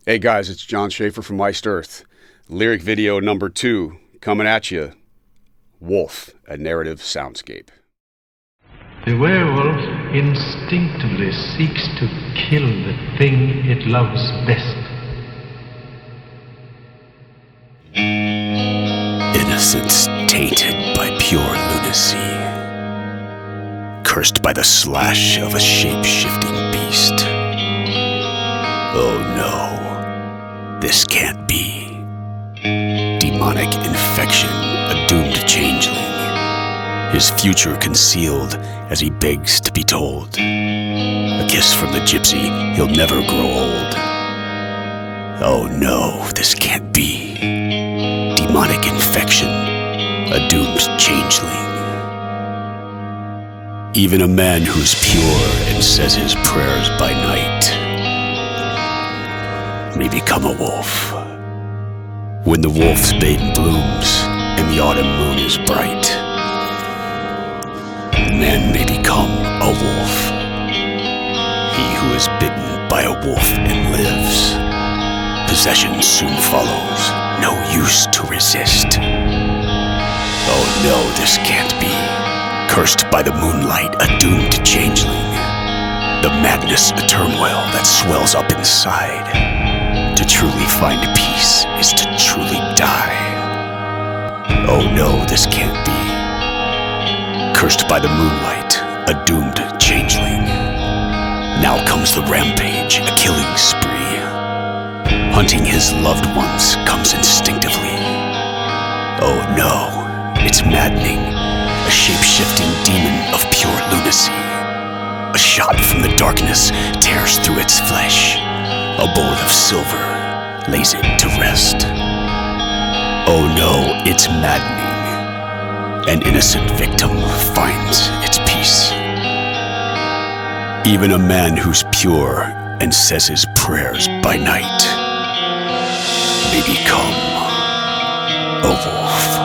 Hey guys, it's John Schaefer from ISRC. Lyric video number 2 coming at you. Wolf, a narrative soundscape. The werewolf instinctively seeks to kill the thing it loves best. Innocence tainted by pure lunacy, cursed by the slash of a shape-shifting beast. Oh no, this can't be. Demonic infection, a doomed changeling, his future concealed as he begs to be told. A kiss from the gypsy, he'll never grow old. Oh no, this can't be. Demonic infection, a doomed changeling. Even a man who's pure and says his prayers by night may become a wolf. When the wolf's bane blooms and the autumn moon is bright, man may become a wolf. He who is bitten by a wolf and lives, possession soon follows, no use to resist. Oh no, this can't be. Cursed by the moonlight, a doomed changeling. The madness, a turmoil that swells up inside. To truly find peace is to truly die. Oh no, this can't be. Cursed by the moonlight, a doomed changeling. Now comes the rampage, a killing spree. Hunting his loved ones comes instinctively. Oh no, it's maddening, a shape-shifting demon of pure lunacy. A shot from the darkness tears through its flesh. A bullet of silver lays it to rest. Oh no, it's maddening. An innocent victim finds its peace. Even a man who's pure and says his prayers by night may become a wolf.